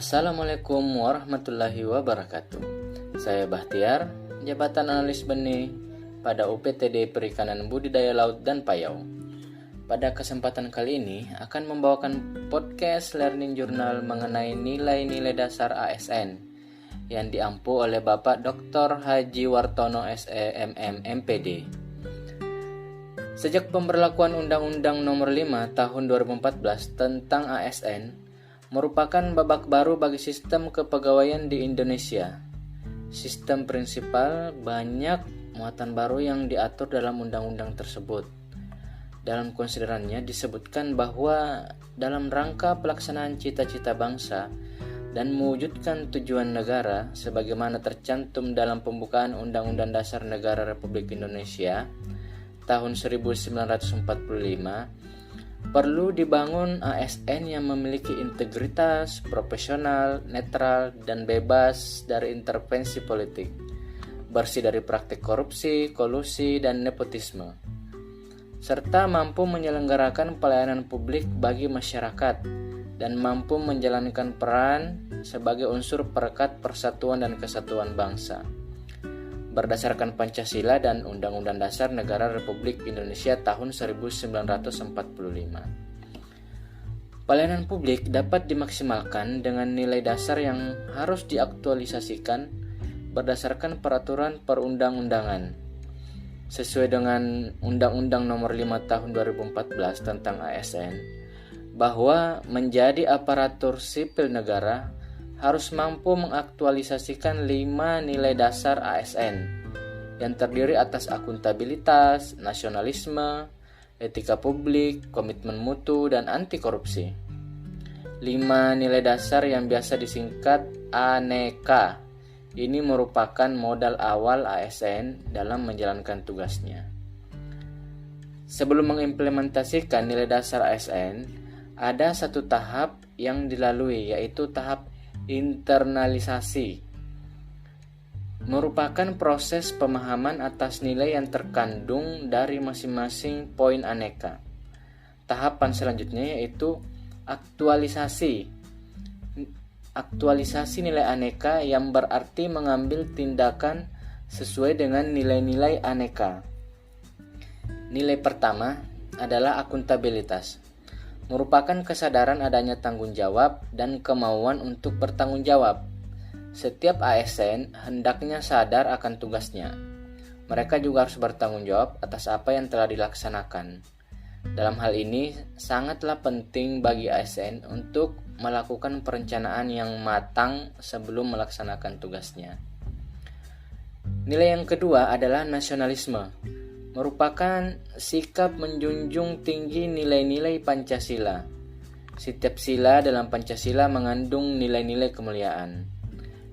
Assalamualaikum warahmatullahi wabarakatuh. Saya Bahtiar, Jabatan Analis Benih pada UPTD Perikanan Budidaya Laut dan Payau. Pada kesempatan kali ini akan membawakan podcast Learning Journal mengenai nilai-nilai dasar ASN yang diampu oleh Bapak Dr. Haji Wartono SEMM MPD. Sejak pemberlakuan Undang-Undang Nomor 5 Tahun 2014 tentang ASN merupakan babak baru bagi sistem kepegawaian di Indonesia. Sistem prinsipal banyak muatan baru yang diatur dalam undang-undang tersebut. Dalam konsiderannya disebutkan bahwa dalam rangka pelaksanaan cita-cita bangsa dan mewujudkan tujuan negara sebagaimana tercantum dalam pembukaan Undang-Undang Dasar Negara Republik Indonesia tahun 1945, perlu dibangun ASN yang memiliki integritas, profesional, netral, dan bebas dari intervensi politik, bersih dari praktik korupsi, kolusi, dan nepotisme, serta mampu menyelenggarakan pelayanan publik bagi masyarakat dan mampu menjalankan peran sebagai unsur perekat persatuan dan kesatuan bangsa berdasarkan Pancasila dan Undang-Undang Dasar Negara Republik Indonesia tahun 1945. Pelayanan publik dapat dimaksimalkan dengan nilai dasar yang harus diaktualisasikan berdasarkan peraturan perundang-undangan sesuai dengan Undang-Undang Nomor 5 Tahun 2014 tentang ASN, bahwa menjadi aparatur sipil negara harus mampu mengaktualisasikan 5 nilai dasar ASN yang terdiri atas akuntabilitas, nasionalisme, etika publik, komitmen mutu, dan anti korupsi. 5 nilai dasar yang biasa disingkat ANEKA ini merupakan modal awal ASN dalam menjalankan tugasnya. Sebelum mengimplementasikan nilai dasar ASN, ada satu tahap yang dilalui, yaitu tahap internalisasi, merupakan proses pemahaman atas nilai yang terkandung dari masing-masing poin aneka. Tahapan selanjutnya yaitu aktualisasi nilai aneka yang berarti mengambil tindakan sesuai dengan nilai-nilai aneka. Nilai pertama adalah akuntabilitas, merupakan kesadaran adanya tanggung jawab dan kemauan untuk bertanggung jawab. Setiap ASN hendaknya sadar akan tugasnya. Mereka juga harus bertanggung jawab atas apa yang telah dilaksanakan. Dalam hal ini, sangatlah penting bagi ASN untuk melakukan perencanaan yang matang sebelum melaksanakan tugasnya. Nilai yang kedua adalah nasionalisme, merupakan sikap menjunjung tinggi nilai-nilai Pancasila. Setiap sila dalam Pancasila mengandung nilai-nilai kemuliaan.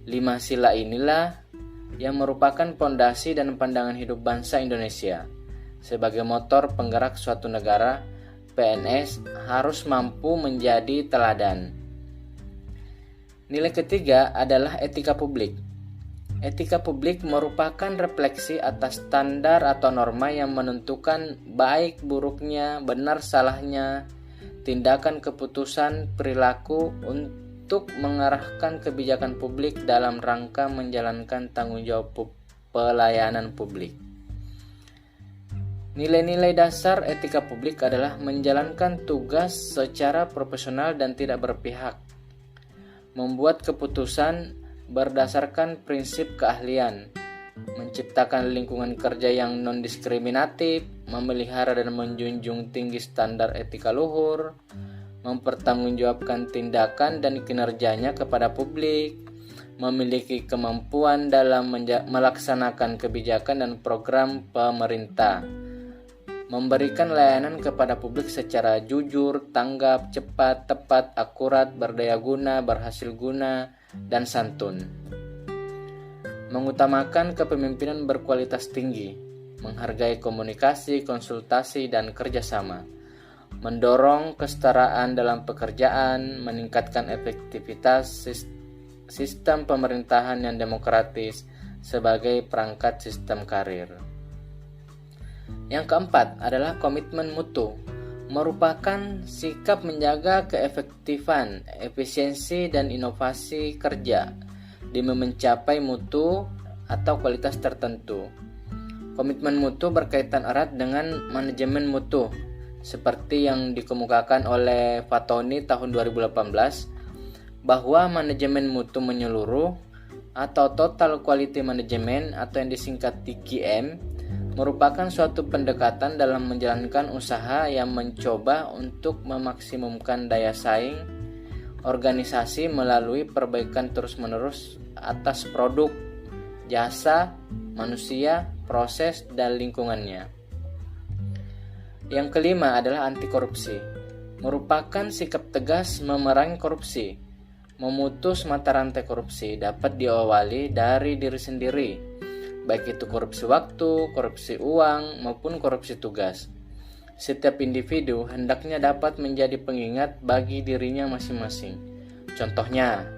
5 sila inilah yang merupakan pondasi dan pandangan hidup bangsa Indonesia. Sebagai motor penggerak suatu negara, PNS harus mampu menjadi teladan. Nilai ketiga adalah etika publik. Etika publik merupakan refleksi atas standar atau norma yang menentukan baik buruknya, benar salahnya, tindakan, keputusan, perilaku untuk mengarahkan kebijakan publik dalam rangka menjalankan tanggung jawab pelayanan publik. Nilai-nilai dasar etika publik adalah menjalankan tugas secara profesional dan tidak berpihak, membuat keputusan berdasarkan prinsip keahlian, menciptakan lingkungan kerja yang non-diskriminatif, memelihara dan menjunjung tinggi standar etika luhur, mempertanggungjawabkan tindakan dan kinerjanya kepada publik, memiliki kemampuan dalam melaksanakan kebijakan dan program pemerintah, memberikan layanan kepada publik secara jujur, tanggap, cepat, tepat, akurat, berdaya guna, berhasil guna, dan santun. Mengutamakan kepemimpinan berkualitas tinggi, menghargai komunikasi, konsultasi, dan kerjasama, mendorong kesetaraan dalam pekerjaan, meningkatkan efektivitas sistem pemerintahan yang demokratis sebagai perangkat sistem karir. Yang keempat adalah komitmen mutu, merupakan sikap menjaga keefektifan, efisiensi, dan inovasi kerja demi mencapai mutu atau kualitas tertentu. Komitmen mutu berkaitan erat dengan manajemen mutu, seperti yang dikemukakan oleh Fatoni tahun 2018, bahwa manajemen mutu menyeluruh atau Total Quality Management atau yang disingkat TQM merupakan suatu pendekatan dalam menjalankan usaha yang mencoba untuk memaksimumkan daya saing organisasi melalui perbaikan terus-menerus atas produk, jasa, manusia, proses, dan lingkungannya. Yang kelima adalah anti korupsi, merupakan sikap tegas memerangi korupsi. Memutus mata rantai korupsi dapat diawali dari diri sendiri, baik itu korupsi waktu, korupsi uang, maupun korupsi tugas. Setiap individu hendaknya dapat menjadi pengingat bagi dirinya masing-masing. Contohnya,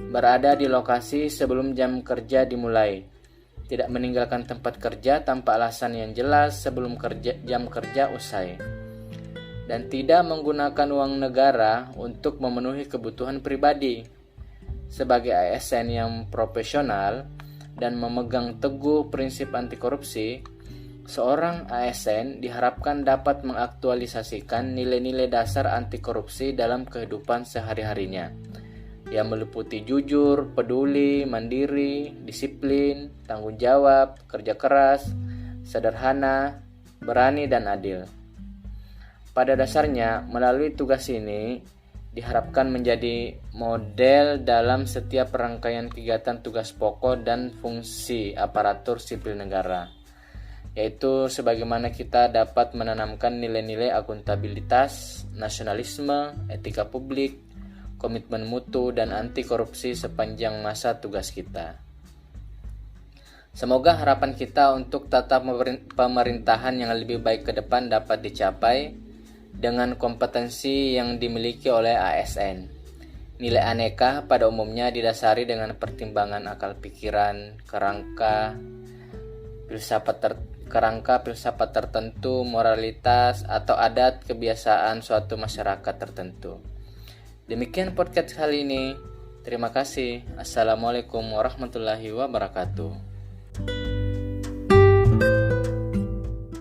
berada di lokasi sebelum jam kerja dimulai, tidak meninggalkan tempat kerja tanpa alasan yang jelas sebelum jam kerja usai, dan tidak menggunakan uang negara untuk memenuhi kebutuhan pribadi. Sebagai ASN yang profesional dan memegang teguh prinsip anti korupsi, seorang ASN diharapkan dapat mengaktualisasikan nilai-nilai dasar anti korupsi dalam kehidupan sehari-harinya, yang meliputi jujur, peduli, mandiri, disiplin, tanggung jawab, kerja keras, sederhana, berani, dan adil. Pada dasarnya, melalui tugas ini diharapkan menjadi model dalam setiap rangkaian kegiatan tugas pokok dan fungsi aparatur sipil negara, yaitu sebagaimana kita dapat menanamkan nilai-nilai akuntabilitas, nasionalisme, etika publik, komitmen mutu, dan anti korupsi sepanjang masa tugas kita. Semoga harapan kita untuk tata pemerintahan yang lebih baik ke depan dapat dicapai dengan kompetensi yang dimiliki oleh ASN. Nilai aneka pada umumnya didasari dengan pertimbangan akal pikiran, kerangka filsafat tertentu, moralitas, atau adat kebiasaan suatu masyarakat tertentu. Demikian podcast kali ini. Terima kasih. Assalamualaikum warahmatullahi wabarakatuh.